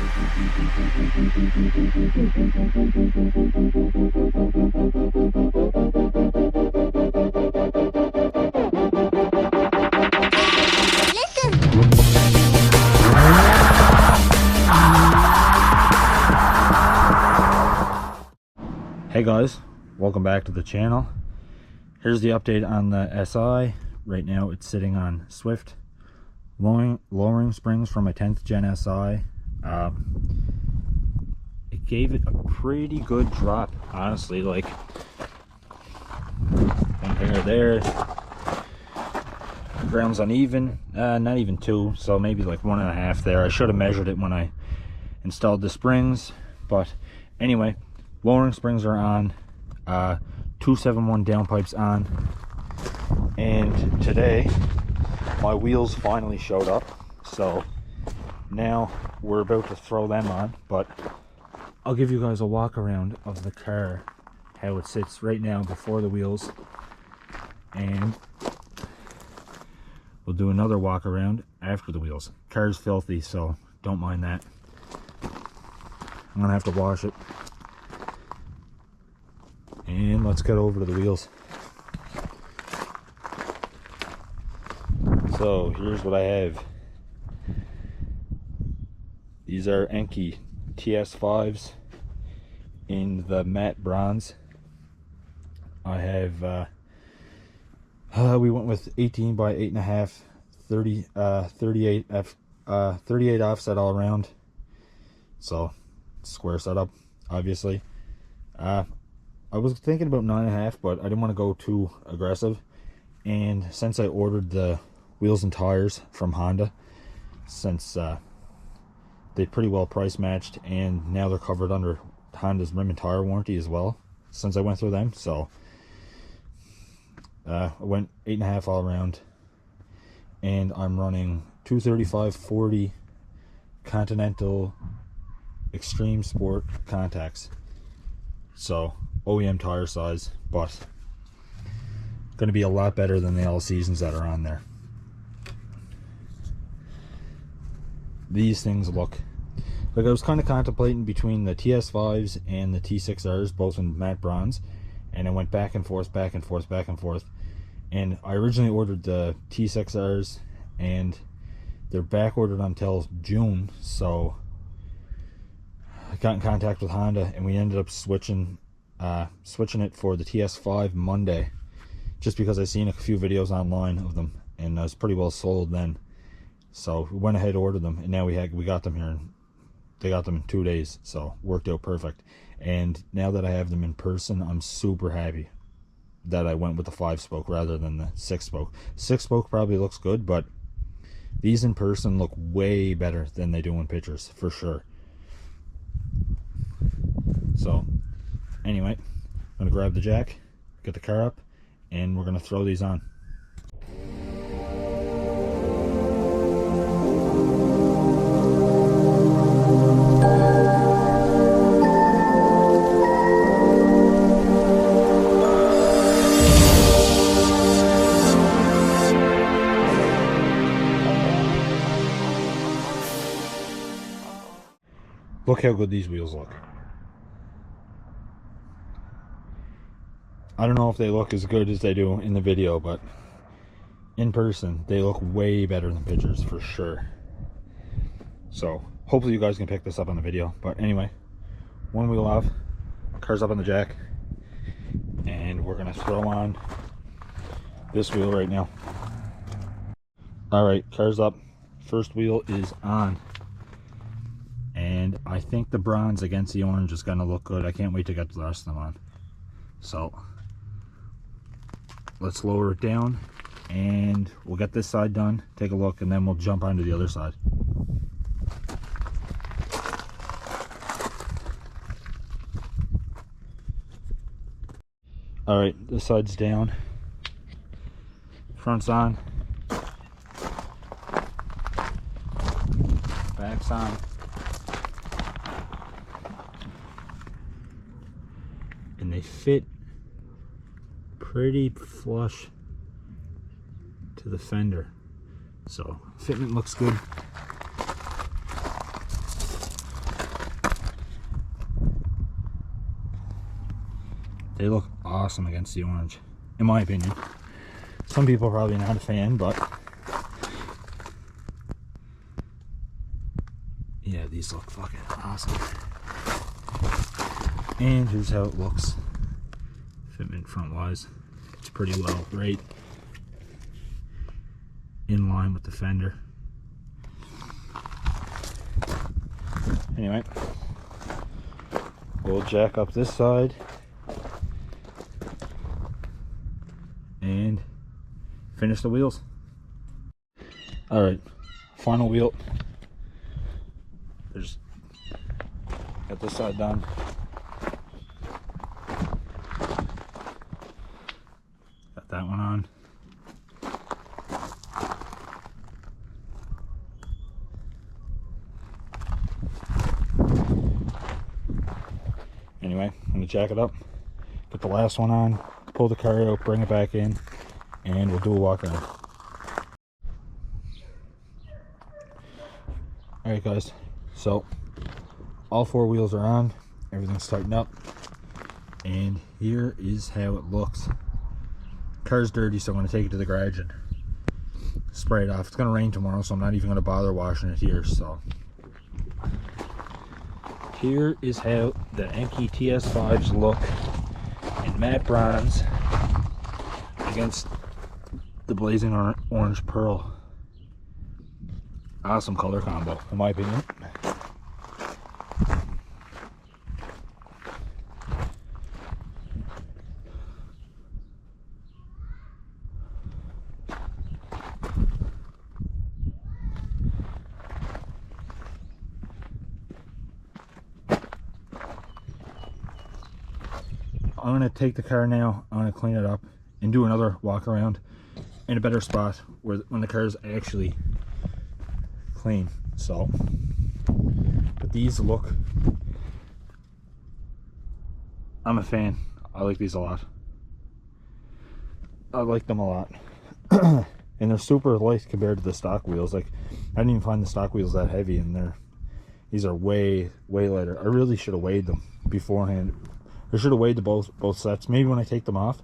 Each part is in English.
Hey guys, welcome back to the channel. Here's the update on the SI. Right now it's sitting on Swift lowering springs from a 10th gen SI. It gave it a pretty good drop, honestly, like one finger there, ground's uneven, not even two, so maybe like 1.5 there. I should have measured it when I installed the springs, but anyway, lowering springs are on, 271 downpipes on, and today my wheels finally showed up, so now we're about to throw them on. But I'll give you guys a walk around of the car, how it sits right now before the wheels, and we'll do another walk around after the wheels. Car's filthy, so don't mind that. I'm gonna have to wash it. And let's get over to the wheels. So here's what I have. These are Enkei TS5s in the matte bronze. I have we went with 18 by 8.5, 38 offset all around, so square setup, obviously. I was thinking about 9.5, but I didn't want to go too aggressive, and since I ordered the wheels and tires from Honda, since they pretty well price matched, and now they're covered under Honda's rim and tire warranty as well, since I went through them, so I went 8.5 all around, and I'm running 235/40 Continental Extreme Sport contacts, so OEM tire size, but going to be a lot better than the L Seasons that are on there. These things look like, I was kind of contemplating between the TS5s and the T6Rs, both in matte bronze, and I went back and forth, back and forth, back and forth. And I originally ordered the T6Rs, and they're back ordered until June, so I got in contact with Honda, and we ended up switching it for the TS5 Monday, just because I seen a few videos online of them, and I was pretty well sold then. So we went ahead and ordered them, and now we got them here, and they got them in 2 days, so worked out perfect. And now that I have them in person, I'm super happy that I went with the 5-spoke rather than the 6-spoke. 6-spoke probably looks good, but these in person look way better than they do in pictures, for sure. So anyway, I'm gonna grab the jack, get the car up, and we're gonna throw these on. Look how good these wheels look. I don't know if they look as good as they do in the video, but in person they look way better than pictures, for sure. So hopefully you guys can pick this up on the video. But anyway, one wheel off, car's up on the jack, and we're gonna throw on this wheel right now. All right, car's up, first wheel is on, and I think the bronze against the orange is gonna look good. I can't wait to get the rest of them on. So let's lower it down, and we'll get this side done, take a look, and then we'll jump onto the other side. All right, this side's down, front's on, back's on. And they fit pretty flush to the fender, so fitment looks good. They look awesome against the orange, in my opinion. Some people are probably not a fan, but yeah, these look fucking awesome. And here's how it looks. Fitment front wise, it's pretty well, right in line with the fender. Anyway, we'll jack up this side and finish the wheels. All right, final wheel. There's got this side done. Got that one on. Anyway, I'm gonna jack it up, get the last one on, pull the car out, bring it back in, and we'll do a walk around. Alright guys, so all four wheels are on, everything's tightened up, and here is how it looks. Car's dirty, so I'm going to take it to the garage and spray it off. It's going to rain tomorrow, so I'm not even going to bother washing it here. So here is how the Enkei TS5s look in matte bronze against the blazing orange pearl. Awesome color combo, in my opinion. I'm going to take the car now, I'm going to clean it up and do another walk around in a better spot where when the car is actually clean. So, but these look, I'm a fan. I like these a lot. I like them a lot. And they're super light compared to the stock wheels. Like, I didn't even find the stock wheels that heavy, and these are way lighter. I really should have weighed them beforehand. I should have weighed the both sets. Maybe when I take them off,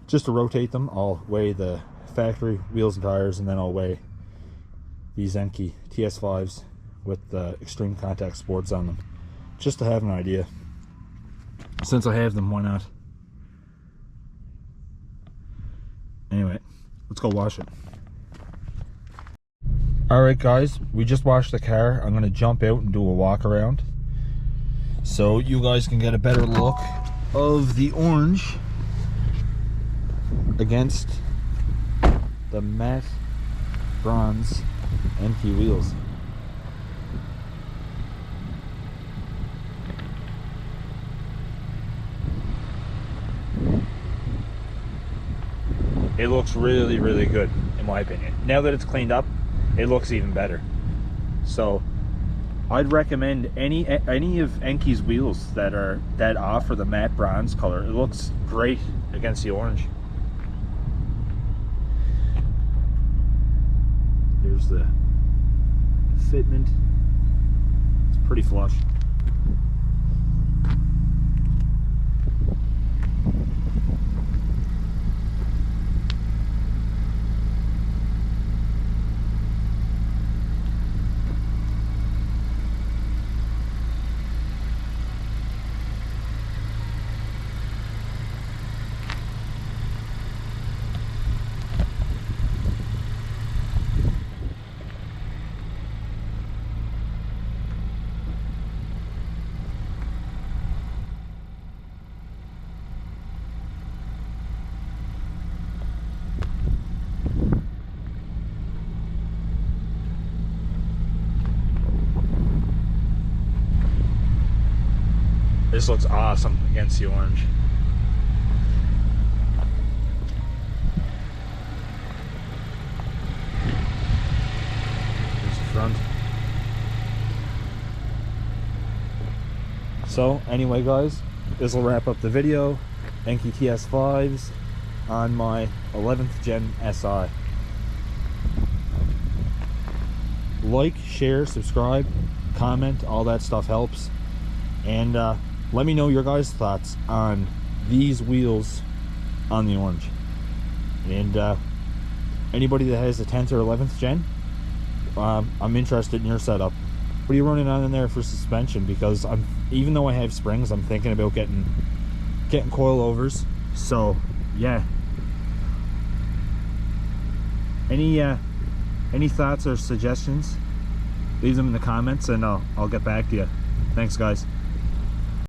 just to rotate them, I'll weigh the factory wheels and tires, and then I'll weigh these Enkei TS5s with the ExtremeContact Sports on them, just to have an idea. Since I have them, why not? Anyway, let's go wash it. Alright guys, we just washed the car. I'm going to jump out and do a walk around so you guys can get a better look of the orange against the matte bronze Enkei wheels. It looks really good, in my opinion. Now that it's cleaned up, it looks even better. So I'd recommend any of Enkei's wheels that offer the matte bronze color. It looks great against the orange. Here's the fitment. It's pretty flush. This looks awesome against the orange. Here's the front. So anyway guys, this will wrap up the video. Enkei TS5s on my 11th Gen SI. Like, share, subscribe, comment, all that stuff helps. And let me know your guys' thoughts on these wheels on the orange. And anybody that has the 10th or 11th gen, I'm interested in your setup. What are you running on in there for suspension? Because even though I have springs, I'm thinking about getting coilovers. So yeah, any thoughts or suggestions, leave them in the comments and I'll get back to you. Thanks guys.